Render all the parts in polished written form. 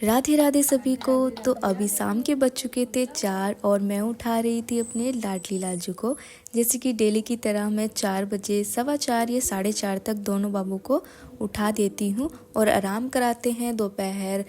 राधे राधे सभी को। तो अभी शाम के बज चुके थे 4 और मैं उठा रही थी अपने लाडली लाजू को। जैसे कि डेली की तरह मैं 4 बजे, 4:15 या 4:30 तक दोनों बाबू को उठा देती हूँ और आराम कराते हैं। दोपहर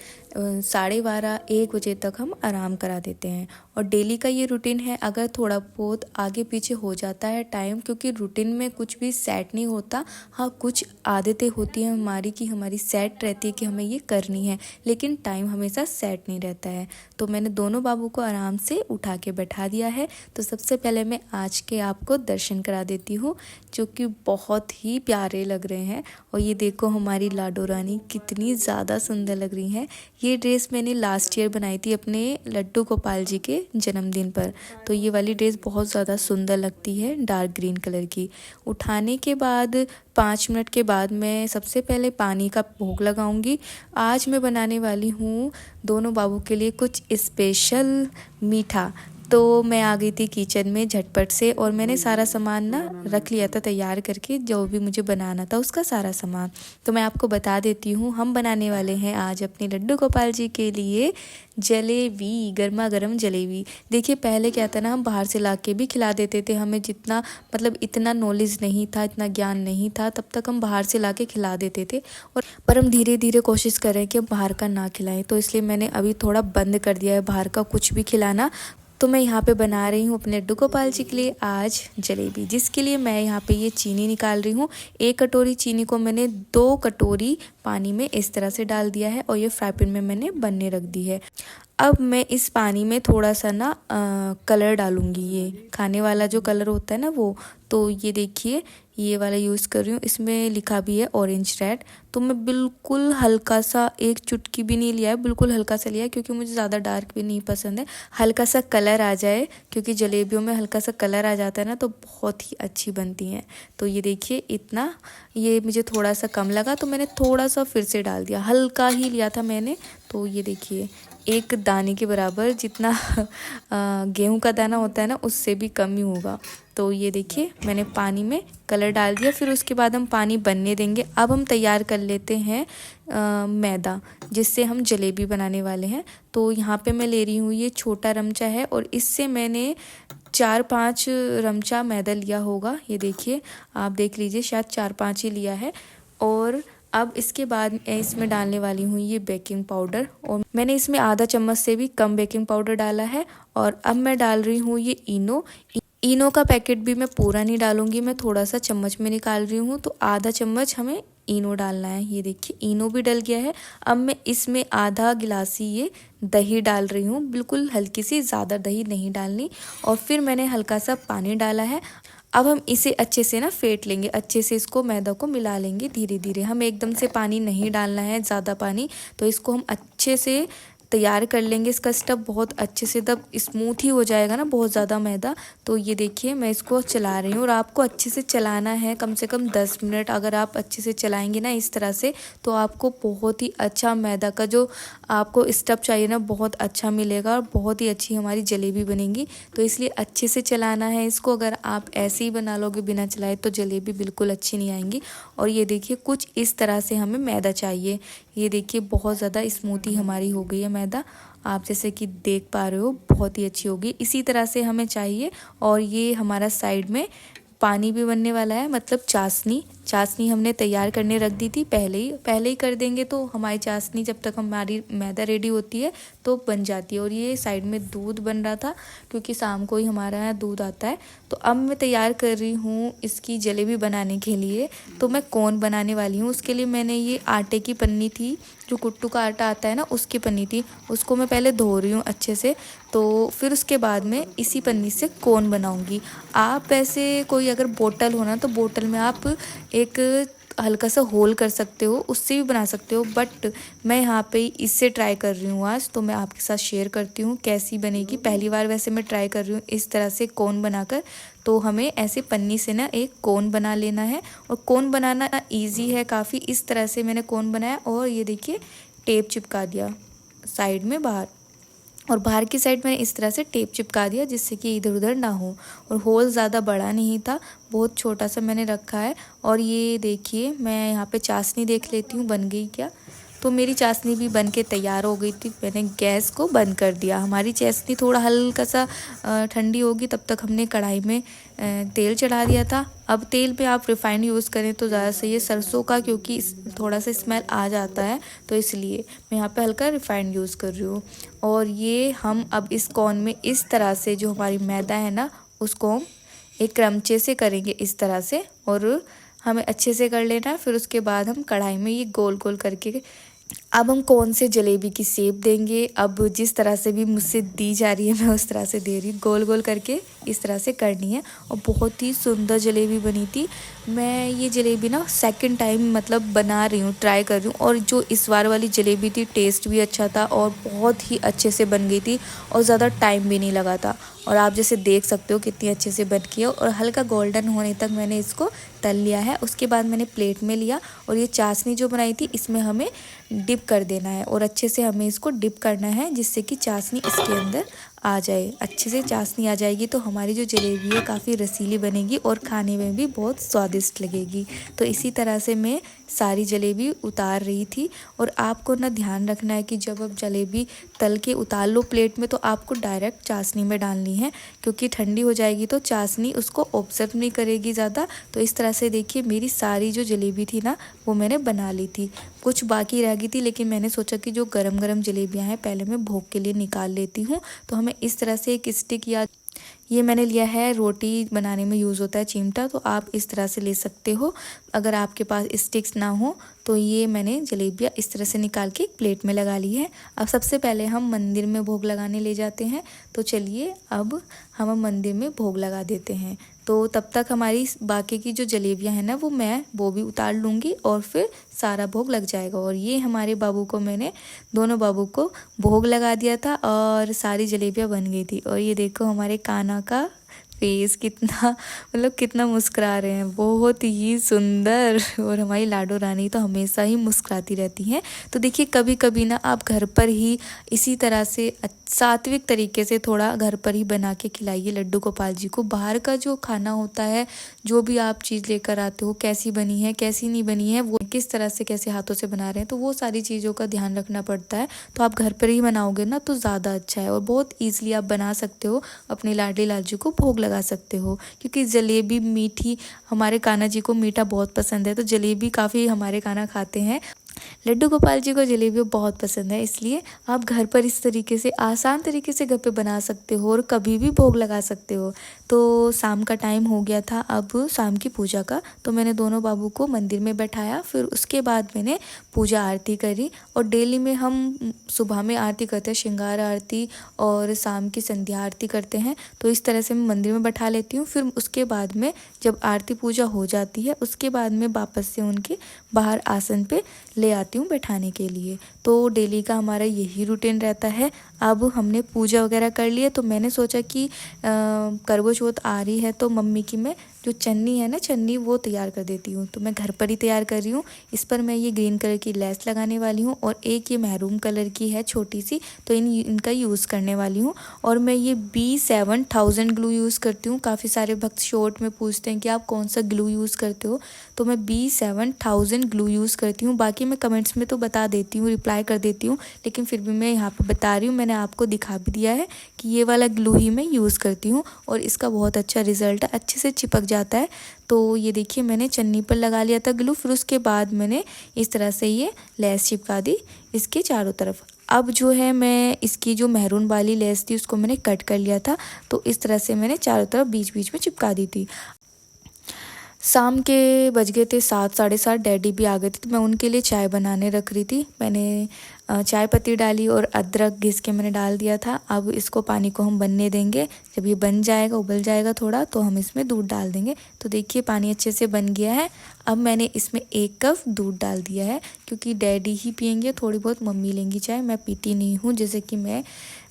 12:30 1 बजे तक हम आराम करा देते हैं और डेली का ये रूटीन है। अगर थोड़ा बहुत आगे पीछे हो जाता है टाइम, क्योंकि रूटीन में कुछ भी सेट नहीं होता। हाँ, कुछ आदतें होती हैं हमारी कि हमारी सेट रहती है कि हमें ये करनी है, लेकिन टाइम हमेशा सेट नहीं रहता है। तो मैंने दोनों बाबू को आराम से उठा के बैठा दिया है। तो सबसे पहले मैं आज के आपको दर्शन करा देती हूँ, जो कि बहुत ही प्यारे लग रहे हैं। और ये देखो हमारी लाडो रानी कितनी ज़्यादा सुंदर लग रही हैं। ये ड्रेस मैंने लास्ट ईयर बनाई थी अपने लड्डू गोपाल जी के जन्मदिन पर। तो ये वाली ड्रेस बहुत ज़्यादा सुंदर लगती है, डार्क ग्रीन कलर की। उठाने के बाद 5 मिनट के बाद मैं सबसे पहले पानी का भोग लगाऊंगी। आज मैं बनाने वाली हूँ दोनों बाबू के लिए कुछ स्पेशल मीठा। तो मैं आ गई थी किचन में झटपट से और मैंने सारा सामान ना रख लिया था तैयार करके, जो भी मुझे बनाना था उसका सारा सामान। तो मैं आपको बता देती हूँ, हम बनाने वाले हैं आज अपने लड्डू गोपाल जी के लिए जलेबी, गर्मा गर्म जलेबी। देखिए पहले क्या था ना, हम बाहर से ला के भी खिला देते थे। हमें जितना मतलब इतना नॉलेज नहीं था, इतना ज्ञान नहीं था, तब तक हम बाहर से ला के खिला देते थे। और पर हम धीरे धीरे कोशिश कर रहे हैं कि हम बाहर का ना खिलाएं। तो इसलिए मैंने अभी थोड़ा बंद कर दिया है बाहर का कुछ भी खिलाना। तो मैं यहाँ पे बना रही हूँ अपने लड्डू गोपाल जी के लिए आज जलेबी, जिसके लिए मैं यहाँ पे ये चीनी निकाल रही हूँ। 1 कटोरी चीनी को मैंने 2 कटोरी पानी में इस तरह से डाल दिया है और ये फ्राई पैन में मैंने बनने रख दी है। अब मैं इस पानी में थोड़ा सा ना कलर डालूंगी, ये खाने वाला जो कलर होता है ना वो। तो ये देखिए ये वाला यूज़ कर रही हूँ, इसमें लिखा भी है ऑरेंज रेड। तो मैं बिल्कुल हल्का सा, 1 चुटकी भी नहीं लिया है, बिल्कुल हल्का सा लिया है, क्योंकि मुझे ज़्यादा डार्क भी नहीं पसंद है। हल्का सा कलर आ जाए, क्योंकि जलेबियों में हल्का सा कलर आ जाता है ना तो बहुत ही अच्छी बनती हैं। तो ये देखिए इतना, ये मुझे थोड़ा सा कम लगा तो मैंने थोड़ा सा फिर से डाल दिया, हल्का ही लिया था मैंने। तो ये देखिए 1 दाने के बराबर, जितना गेहूं का दाना होता है ना उससे भी कम ही होगा। तो ये देखिए मैंने पानी में कलर डाल दिया, फिर उसके बाद हम पानी बनने देंगे। अब हम तैयार कर लेते हैं मैदा, जिससे हम जलेबी बनाने वाले हैं। तो यहाँ पे मैं ले रही हूँ, ये छोटा रमचा है और इससे मैंने 4-5 रमचा मैदा लिया होगा। ये देखिए आप देख लीजिए, शायद 4-5 ही लिया है। और अब इसके बाद मैं इसमें डालने वाली हूँ ये बेकिंग पाउडर, और मैंने इसमें आधा चम्मच से भी कम बेकिंग पाउडर डाला है। और अब मैं डाल रही हूँ ये इनो का पैकेट भी मैं पूरा नहीं डालूंगी, मैं थोड़ा सा चम्मच में निकाल रही हूँ। तो आधा चम्मच हमें इनो डालना है। ये देखिए इनो भी डल गया है। अब मैं इसमें आधा गिलासी ये दही डाल रही हूँ, बिल्कुल हल्की सी, ज़्यादा दही नहीं डालनी। और फिर मैंने हल्का सा पानी डाला है। अब हम इसे अच्छे से ना फेंट लेंगे, अच्छे से इसको मैदा को मिला लेंगे धीरे धीरे। हम एकदम से पानी नहीं डालना है, ज़्यादा पानी। तो इसको हम अच्छे से तैयार कर लेंगे। इसका स्टफ बहुत अच्छे से तब स्मूथ ही हो जाएगा ना, बहुत ज़्यादा मैदा। तो ये देखिए मैं इसको चला रही हूँ और आपको अच्छे से चलाना है, कम से कम 10 मिनट। अगर आप अच्छे से चलाएंगे ना इस तरह से, तो आपको बहुत ही अच्छा मैदा का जो आपको स्टफ चाहिए ना बहुत अच्छा मिलेगा और बहुत ही अच्छी हमारी जलेबी बनेगी। तो इसलिए अच्छे से चलाना है इसको। अगर आप ऐसे ही बना लोगे बिना चलाए तो जलेबी बिल्कुल अच्छी नहीं आएंगी। और ये देखिए कुछ इस तरह से हमें मैदा चाहिए। ये देखिए बहुत ज़्यादा स्मूथी हमारी हो गई है मैदा, आप जैसे कि देख पा रहे हो, बहुत ही अच्छी होगी। इसी तरह से हमें चाहिए। और ये हमारा साइड में पानी भी बनने वाला है, मतलब चाशनी हमने तैयार करने रख दी थी पहले ही कर देंगे तो हमारी चाशनी जब तक हमारी मैदा रेडी होती है तो बन जाती है। और ये साइड में दूध बन रहा था, क्योंकि शाम को ही हमारा यहाँ दूध आता है। तो अब मैं तैयार कर रही हूँ इसकी जलेबी बनाने के लिए। तो मैं कोन बनाने वाली हूँ, उसके लिए मैंने ये आटे की पन्नी थी, जो कुट्टू का आटा आता है ना उसकी पन्नी थी, उसको मैं पहले धो रही हूँ अच्छे से। तो फिर उसके बाद मैं इसी पन्नी से कोन बनाऊंगी। आप ऐसे कोई अगर बोतल हो ना, तो बोतल में आप एक हल्का सा होल कर सकते हो, उससे भी बना सकते हो। बट मैं यहाँ पे इससे ट्राई कर रही हूँ आज, तो मैं आपके साथ शेयर करती हूँ कैसी बनेगी। पहली बार वैसे मैं ट्राई कर रही हूँ इस तरह से कोन बनाकर। तो हमें ऐसे पन्नी से ना एक कोन बना लेना है, और कोन बनाना ईजी है काफ़ी। इस तरह से मैंने कोन बनाया और ये देखिए टेप चिपका दिया साइड में बाहर, और बाहर की साइड मैंने इस तरह से टेप चिपका दिया, जिससे कि इधर उधर ना हो। और होल ज़्यादा बड़ा नहीं था, बहुत छोटा सा मैंने रखा है। और ये देखिए मैं यहाँ पे चाशनी देख लेती हूँ बन गई क्या। तो मेरी चाशनी भी बन के तैयार हो गई थी। मैंने गैस को बंद कर दिया। हमारी चाशनी थोड़ा हल्का सा ठंडी होगी तब तक हमने कढ़ाई में तेल चढ़ा दिया था। अब तेल पे आप रिफाइंड यूज़ करें तो ज़्यादा सही है, सरसों का, क्योंकि थोड़ा सा स्मेल आ जाता है, तो इसलिए मैं यहाँ पे हल्का रिफाइंड यूज़ कर रही हूँ। और ये हम अब इस कॉर्न में इस तरह से जो हमारी मैदा है ना, उसको हम एक क्रमचे से करेंगे इस तरह से, और हमें अच्छे से कर लेना है। फिर उसके बाद हम कढ़ाई में ये गोल गोल करके अब हम कौन से जलेबी की शेप देंगे। अब जिस तरह से भी मुझसे दी जा रही है मैं उस तरह से दे रही हूँ। गोल गोल करके इस तरह से करनी है। और बहुत ही सुंदर जलेबी बनी थी। मैं ये जलेबी ना सेकंड टाइम मतलब बना रही हूँ, ट्राई कर रही हूँ। और जो इस बार वाली जलेबी थी टेस्ट भी अच्छा था और बहुत ही अच्छे से बन गई थी और ज़्यादा टाइम भी नहीं लगा था। और आप जैसे देख सकते हो कितनी अच्छे से बन गई है। और हल्का गोल्डन होने तक मैंने इसको तल लिया है। उसके बाद मैंने प्लेट में लिया और ये चाशनी जो बनाई थी इसमें हमें डिप कर देना है और अच्छे से हमें इसको डिप करना है, जिससे कि चाशनी इसके अंदर आ जाए। अच्छे से चाशनी आ जाएगी तो हमारी जो जलेबी है काफ़ी रसीली बनेगी और खाने में भी बहुत स्वादिष्ट लगेगी। तो इसी तरह से मैं सारी जलेबी उतार रही थी। और आपको ना ध्यान रखना है कि जब आप जलेबी तल के उतार लो प्लेट में तो आपको डायरेक्ट चाशनी में डालनी है, क्योंकि ठंडी हो जाएगी तो चाशनी उसको ऑब्जर्व नहीं करेगी ज़्यादा। तो इस तरह से देखिए मेरी सारी जो जलेबी थी ना वो मैंने बना ली थी। कुछ बाकी रह गई थी, लेकिन मैंने सोचा कि जो गरम गरम जलेबियाँ हैं पहले मैं भोग के लिए निकाल लेती हूँ। तो हमें इस तरह से एक स्टिक, या ये मैंने लिया है रोटी बनाने में यूज़ होता है चिमटा, तो आप इस तरह से ले सकते हो। अगर आपके पास स्टिक्स ना हो तो ये मैंने जलेबियाँ इस तरह से निकाल के एक प्लेट में लगा ली है। अब सबसे पहले हम मंदिर में भोग लगाने ले जाते हैं। तो चलिए अब हम मंदिर में भोग लगा देते हैं। तो तब तक हमारी बाकी की जो जलेबियाँ हैं ना वो भी उतार लूँगी और फिर सारा भोग लग जाएगा। और ये हमारे बाबू को मैंने दोनों बाबू को भोग लगा दिया था और सारी जलेबियाँ बन गई थी। और ये देखो हमारे कान्हा का फेस कितना मतलब कितना मुस्कुरा रहे हैं, बहुत ही सुंदर। और हमारी लाडो रानी तो हमेशा ही मुस्कुराती रहती हैं। तो देखिए कभी कभी ना आप घर पर ही इसी तरह से सात्विक तरीके से थोड़ा घर पर ही बना के खिलाइए लड्डू गोपाल जी को। बाहर का जो खाना होता है, जो भी आप चीज़ लेकर आते हो, कैसी बनी है कैसी नहीं बनी है, वो किस तरह से कैसे हाथों से बना रहे हैं, तो वो सारी चीज़ों का ध्यान रखना पड़ता है। तो आप घर पर ही बनाओगे ना तो ज़्यादा अच्छा है और बहुत ईजिली आप बना सकते हो, अपने लाडली लाडू को भोग लगा सकते हो। क्योंकि जलेबी मीठी, हमारे कान्हा जी को मीठा बहुत पसंद है, तो जलेबी काफ़ी हमारे कान्हा खाते हैं। लड्डू गोपाल जी को जलेबी बहुत पसंद है, इसलिए आप घर पर इस तरीके से आसान तरीके से घर पे बना सकते हो और कभी भी भोग लगा सकते हो। तो शाम का टाइम हो गया था, अब शाम की पूजा का। तो मैंने दोनों बाबू को मंदिर में बैठाया, फिर उसके बाद मैंने पूजा आरती करी। और डेली में हम सुबह में आरती करते हैं, श्रृंगार आरती, और शाम की संध्या आरती करते हैं। तो इस तरह से मैं मंदिर में बैठा लेती हूँ। फिर उसके बाद में जब आरती पूजा हो जाती है उसके बाद में वापस से उनके बाहर आसन पे ले आती हूँ बैठाने के लिए। तो डेली का हमारा यही रूटीन रहता है। अब हमने पूजा वगैरह कर लिया तो मैंने सोचा कि करवा चौथ आ रही है तो मम्मी की मैं जो चन्नी है ना, चन्नी वो तैयार कर देती हूँ। तो मैं घर पर ही तैयार कर रही हूँ। इस पर मैं ये ग्रीन कलर की लेस लगाने वाली हूँ और एक ये मैरून कलर की है छोटी सी, तो इनका यूज़ करने वाली हूँ। और मैं ये B7000 ग्लू यूज़ करती हूँ। काफ़ी सारे भक्त शॉर्ट में पूछते हैं कि आप कौन सा ग्लू यूज़ करते हो, तो मैं B7000 ग्लू यूज़ करती हूँ। बाकी मैं कमेंट्स में तो बता देती हूँ, रिप्लाई कर देती हूँ, लेकिन फिर भी मैं यहाँ पर बता रही हूँ। मैंने आपको दिखा भी दिया है कि ये वाला ग्लू ही मैं यूज़ करती हूँ और इसका बहुत अच्छा रिजल्ट है, अच्छे से चिपक जाता है। तो ये देखिए मैंने चन्नी पर लगा लिया था ग्लू, फिर उसके बाद मैंने इस तरह से ये लेस चिपका दी इसके चारों तरफ। अब जो है मैं इसकी जो मैरून वाली लेस थी उसको मैंने कट कर लिया था, तो इस तरह से मैंने चारों तरफ बीच बीच में चिपका दी थी। शाम के बज गए थे 7, 7:30। डैडी भी आ गए थे तो मैं उनके लिए चाय बनाने रख रही थी। मैंने चाय पत्ती डाली और अदरक घिस के मैंने डाल दिया था। अब इसको पानी को हम बनने देंगे। जब ये बन जाएगा, उबल जाएगा थोड़ा, तो हम इसमें दूध डाल देंगे। तो देखिए पानी अच्छे से बन गया है। अब मैंने इसमें 1 कप दूध डाल दिया है, क्योंकि डैडी ही पियेंगे, थोड़ी बहुत मम्मी लेंगी चाय, मैं पीती नहीं हूँ। जैसे कि मैं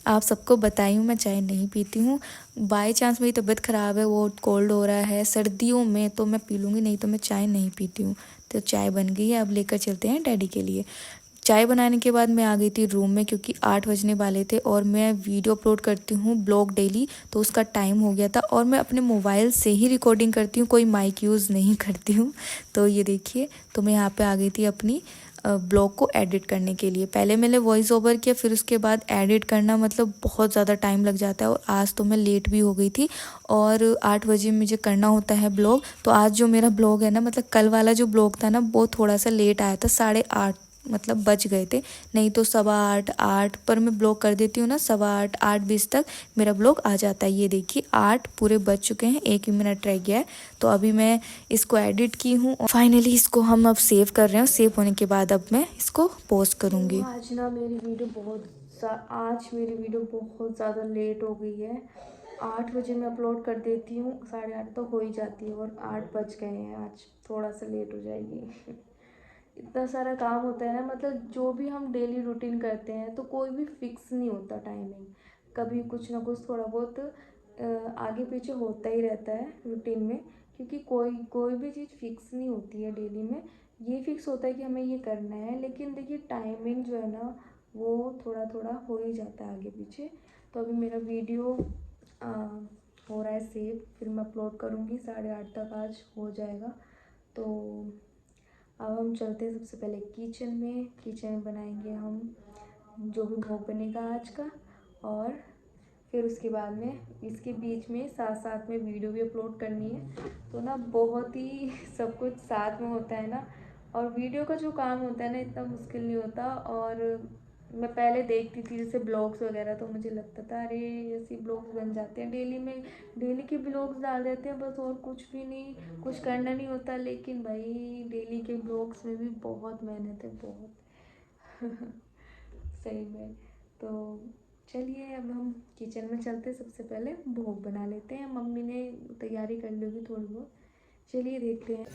आप सबको बताई हूँ मैं चाय नहीं पीती हूँ। बाय चांस मेरी तबीयत ख़राब है, वो कोल्ड हो रहा है सर्दियों में, तो मैं पी लूँगी, नहीं तो मैं चाय नहीं पीती हूँ। तो चाय बन गई है, अब लेकर चलते हैं डैडी के लिए। चाय बनाने के बाद मैं आ गई थी रूम में, क्योंकि 8 बजने वाले थे और मैं वीडियो अपलोड करती हूँ ब्लॉग डेली, तो उसका टाइम हो गया था। और मैं अपने मोबाइल से ही रिकॉर्डिंग करती हूँ, कोई माइक यूज़ नहीं करती हूँ। तो ये देखिए, तो मैं यहाँ पे आ गई थी अपनी ब्लॉग को एडिट करने के लिए। पहले मैंने वॉइस ओवर किया, फिर उसके बाद एडिट करना मतलब बहुत ज़्यादा टाइम लग जाता है। और आज तो मैं लेट भी हो गई थी और 8 बजे मुझे करना होता है ब्लॉग। तो आज जो मेरा ब्लॉग है ना, मतलब कल वाला जो ब्लॉग था ना वो थोड़ा सा लेट आया था, 8:30 मतलब बज गए थे, नहीं तो 8:15 8 पर मैं ब्लॉग कर देती हूँ ना, 8:15 8:20 तक मेरा ब्लॉग आ जाता है। ये देखिए 8 पूरे बज चुके हैं, 1 ही मिनट रह गया है। तो अभी मैं इसको एडिट की हूँ और फाइनली इसको हम अब सेव कर रहे हैं। सेव होने के बाद अब मैं इसको पोस्ट करूँगी। आज मेरी वीडियो बहुत ज़्यादा लेट हो गई है। 8 बजे मैं अपलोड कर देती हूँ, 8:30 तो हो ही जाती है और 8 बज गए हैं। आज थोड़ा सा लेट हो जाएगी। इतना सारा काम होता है ना, मतलब जो भी हम डेली रूटीन करते हैं तो कोई भी फिक्स नहीं होता टाइमिंग। कभी कुछ ना कुछ थोड़ा बहुत आगे पीछे होता ही रहता है रूटीन में, क्योंकि कोई भी चीज़ फिक्स नहीं होती है डेली में। ये फिक्स होता है कि हमें ये करना है, लेकिन देखिए टाइमिंग जो है ना वो थोड़ा थोड़ा हो ही जाता है आगे पीछे। तो अभी मेरा वीडियो हो रहा है सेव, फिर मैं अपलोड करूँगी, 8:30 तक आज हो जाएगा। तो अब हम चलते हैं सबसे पहले किचन में बनाएंगे हम जो भी भोग बनेगा आज का। और फिर उसके बाद में इसके बीच में साथ साथ में वीडियो भी अपलोड करनी है। तो ना बहुत ही सब कुछ साथ में होता है ना, और वीडियो का जो काम होता है ना इतना मुश्किल नहीं होता। और मैं पहले देखती थी जैसे ब्लॉग्स वगैरह, तो मुझे लगता था अरे ऐसे ब्लॉग्स बन जाते हैं डेली के ब्लॉग्स डाल देते हैं बस, और कुछ भी नहीं, कुछ करना नहीं होता। लेकिन भाई डेली के ब्लॉग्स में भी बहुत मेहनत है, बहुत सही में। तो चलिए अब हम किचन में चलते, सबसे पहले भोग बना लेते हैं। मम्मी ने तैयारी कर ली होगी थोड़ी बहुत, चलिए देखते हैं।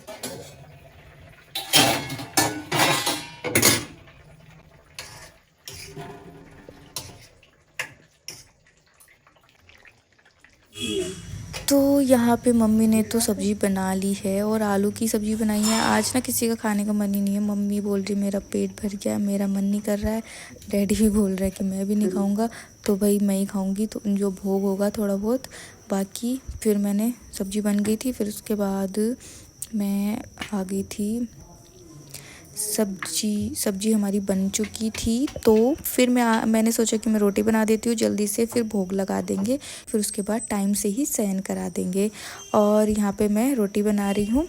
तो यहाँ पे मम्मी ने तो सब्ज़ी बना ली है और आलू की सब्ज़ी बनाई है। आज ना किसी का खाने का मन ही नहीं है। मम्मी बोल रही मेरा पेट भर गया, मेरा मन नहीं कर रहा है। डैडी भी बोल रहा है कि मैं भी नहीं खाऊंगा, तो भाई मैं ही खाऊंगी, तो जो भोग होगा थोड़ा बहुत। बाकी फिर मैंने सब्ज़ी बन गई थी, फिर उसके बाद मैं आ गई थी। सब्जी हमारी बन चुकी थी, तो फिर मैंने सोचा कि मैं रोटी बना देती हूँ जल्दी से, फिर भोग लगा देंगे, फिर उसके बाद टाइम से ही शयन करा देंगे। और यहाँ पे मैं रोटी बना रही हूँ,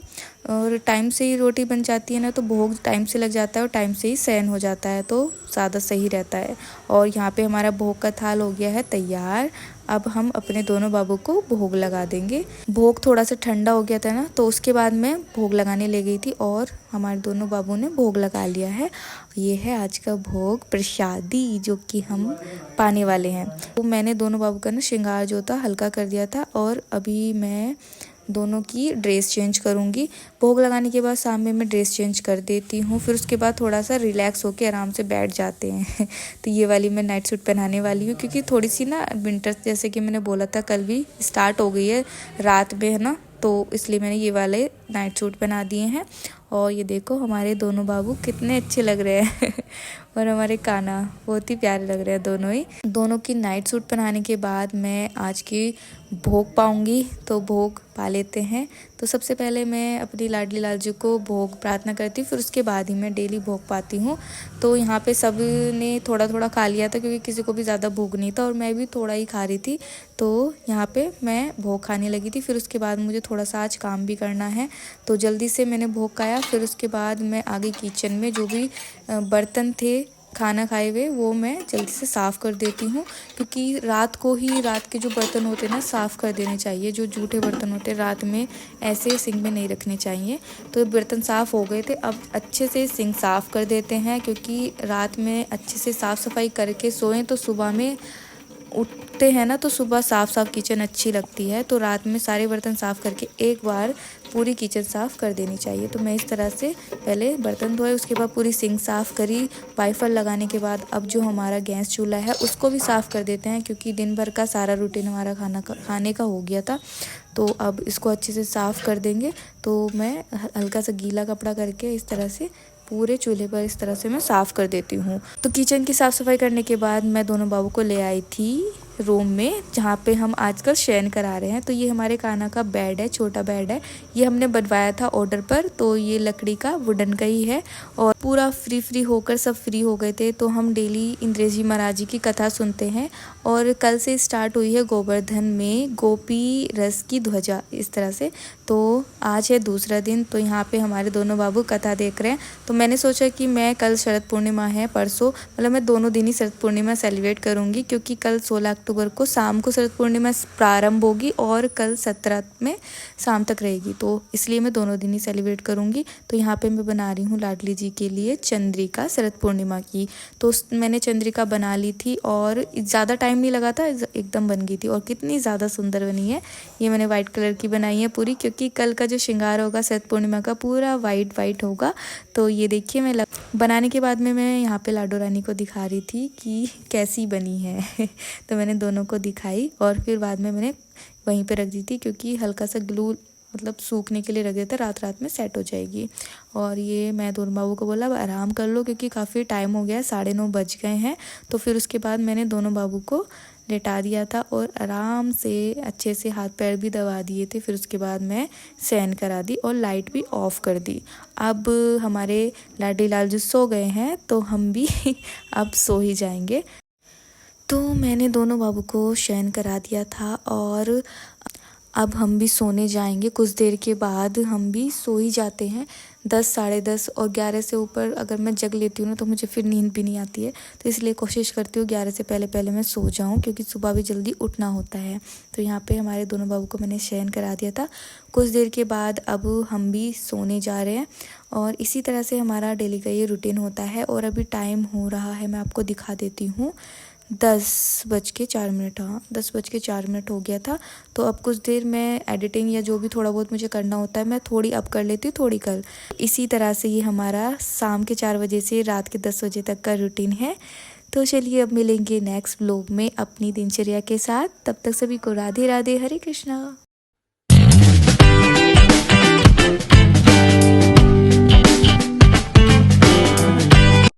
और टाइम से ही रोटी बन जाती है ना तो भोग टाइम से लग जाता है और टाइम से ही शयन हो जाता है, तो ज़्यादा सही रहता है। और यहाँ पे हमारा भोग का थाल हो गया है तैयार। अब हम अपने दोनों बाबू को भोग लगा देंगे। भोग थोड़ा सा ठंडा हो गया था ना, तो उसके बाद मैं भोग लगाने ले गई थी और हमारे दोनों बाबू ने भोग लगा लिया है। ये है आज का भोग प्रसादी जो कि हम पाने वाले हैं। तो मैंने दोनों बाबू का ना श्रृंगार जो था हल्का कर दिया था, और अभी मैं दोनों की ड्रेस चेंज करूँगी। भोग लगाने के बाद शाम में मैं ड्रेस चेंज कर देती हूँ, फिर उसके बाद थोड़ा सा रिलैक्स होके आराम से बैठ जाते हैं। तो ये वाली मैं नाइट सूट पहनाने वाली हूँ, क्योंकि थोड़ी सी ना विंटर, जैसे कि मैंने बोला था कल भी, स्टार्ट हो गई है रात में, है ना, तो इसलिए मैंने ये वाले नाइट सूट पहना दिए हैं। और ये देखो हमारे दोनों बाबू कितने अच्छे लग रहे हैं और हमारे कान्हा बहुत ही प्यारे लग रहे हैं दोनों ही। दोनों की नाइट सूट पहनाने के बाद मैं आज की भोग पाऊंगी, तो भोग पा लेते हैं। तो सबसे पहले मैं अपनी लाडली लालजू को भोग प्रार्थना करती हूँ, फिर उसके बाद ही मैं डेली भोग पाती हूँ। तो यहाँ पे सब ने थोड़ा थोड़ा खा लिया था, क्योंकि किसी को भी ज़्यादा भूख नहीं था और मैं भी थोड़ा ही खा रही थी। तो यहाँ पे मैं भोग खाने लगी थी, फिर उसके बाद मुझे थोड़ा सा आज काम भी करना है, तो जल्दी से मैंने भोग खाया। फिर उसके बाद मैं आ गई किचन में, जो भी बर्तन थे खाना खाए हुए वो मैं जल्दी से साफ़ कर देती हूँ, क्योंकि रात के जो बर्तन होते हैं ना साफ़ कर देने चाहिए। जो जूठे बर्तन होते हैं रात में ऐसे सिंक में नहीं रखने चाहिए। तो बर्तन साफ़ हो गए थे, अब अच्छे से सिंक साफ़ कर देते हैं, क्योंकि रात में अच्छे से साफ़ सफाई करके सोएं तो सुबह में उठते हैं ना, तो सुबह साफ़ किचन अच्छी लगती है। तो रात में सारे बर्तन साफ़ करके एक बार पूरी किचन साफ़ कर देनी चाहिए। तो मैं इस तरह से पहले बर्तन धोए, उसके बाद पूरी सिंक साफ़ करी। वाइपर लगाने के बाद अब जो हमारा गैस चूल्हा है उसको भी साफ़ कर देते हैं, क्योंकि दिन भर का सारा रूटीन हमारा खाने का हो गया था। तो अब इसको अच्छे से साफ़ कर देंगे। तो मैं हल्का सा गीला कपड़ा करके इस तरह से पूरे चूल्हे पर इस तरह से मैं साफ़ कर देती हूँ। तो किचन की साफ़ सफाई करने के बाद मैं दोनों बाबू को ले आई थी रूम में जहाँ पे हम आजकल शयन करा रहे हैं। तो ये हमारे कान्हा का बेड है, छोटा बेड है। ये हमने बनवाया था ऑर्डर पर, तो ये लकड़ी का वुडन का ही है और पूरा फ्री होकर सब फ्री हो गए थे। तो हम डेली इंद्रेश जी महाराज जी की कथा सुनते हैं और कल से स्टार्ट हुई है गोवर्धन में गोपी रस की ध्वजा, इस तरह से। तो आज है दूसरा दिन, तो यहाँ पे हमारे दोनों बाबू कथा देख रहे हैं। तो मैंने सोचा कि मैं कल शरद पूर्णिमा है, परसों मतलब मैं दोनों दिन ही शरद पूर्णिमा सेलिब्रेट करूँगी, क्योंकि कल 16 अक्टूबर को शाम को शरद पूर्णिमा प्रारंभ होगी और कल 17 में शाम तक रहेगी। तो इसलिए मैं दोनों दिन ही सेलिब्रेट करूँगी। तो यहाँ पे मैं बना रही हूँ लाडली जी के लिए चंद्रिका शरद पूर्णिमा की। तो मैंने चंद्रिका बना ली थी और ज़्यादा टाइम नहीं लगा था, एकदम बन गई थी और कितनी ज़्यादा सुंदर बनी है। ये मैंने वाइट कलर की बनाई है पूरी, क्योंकि कल का जो श्रृंगार होगा शरद पूर्णिमा का पूरा वाइट होगा। तो ये देखिए मैं बनाने के बाद में मैं यहाँ पे लाडो रानी को दिखा रही थी कि कैसी बनी है तो मैंने दोनों को दिखाई और फिर बाद में मैंने वहीं पे रख दी थी, क्योंकि हल्का सा ग्लू मतलब सूखने के लिए रख देते, रात में सेट हो जाएगी। और ये मैं दोनों बाबू को बोला आराम कर लो, क्योंकि काफ़ी टाइम हो गया है, 9:30 बज गए हैं। तो फिर उसके बाद मैंने दोनों बाबू को लेटा दिया था और आराम से अच्छे से हाथ पैर भी दबा दिए थे। फिर उसके बाद मैं शयन करा दी और लाइट भी ऑफ कर दी। अब हमारे लाडी लाल जो सो गए हैं, तो हम भी अब सो ही जाएंगे। तो मैंने दोनों बाबू को शयन करा दिया था और अब हम भी सोने जाएंगे। कुछ देर के बाद हम भी सो ही जाते हैं। 10, 10:30 और 11 से ऊपर अगर मैं जग लेती हूँ ना, तो मुझे फिर नींद भी नहीं आती है। तो इसलिए कोशिश करती हूँ 11 से पहले मैं सो जाऊँ, क्योंकि सुबह भी जल्दी उठना होता है। तो यहाँ पे हमारे दोनों बाबू को मैंने शयन करा दिया था। कुछ देर के बाद अब हम भी सोने जा रहे हैं और इसी तरह से हमारा डेली का ये रूटीन होता है। और अभी टाइम हो रहा है, मैं आपको दिखा देती हूँ, 10:04। हाँ, 10:04 हो गया था। तो अब कुछ देर मैं एडिटिंग या जो भी थोड़ा बहुत मुझे करना होता है, मैं थोड़ी अब कर लेती हूँ, थोड़ी कल। इसी तरह से ये हमारा शाम के 4 बजे से रात के 10 बजे तक का रूटीन है। तो चलिए अब मिलेंगे नेक्स्ट व्लॉग में अपनी दिनचर्या के साथ। तब तक सभी को राधे राधे, हरे कृष्णा।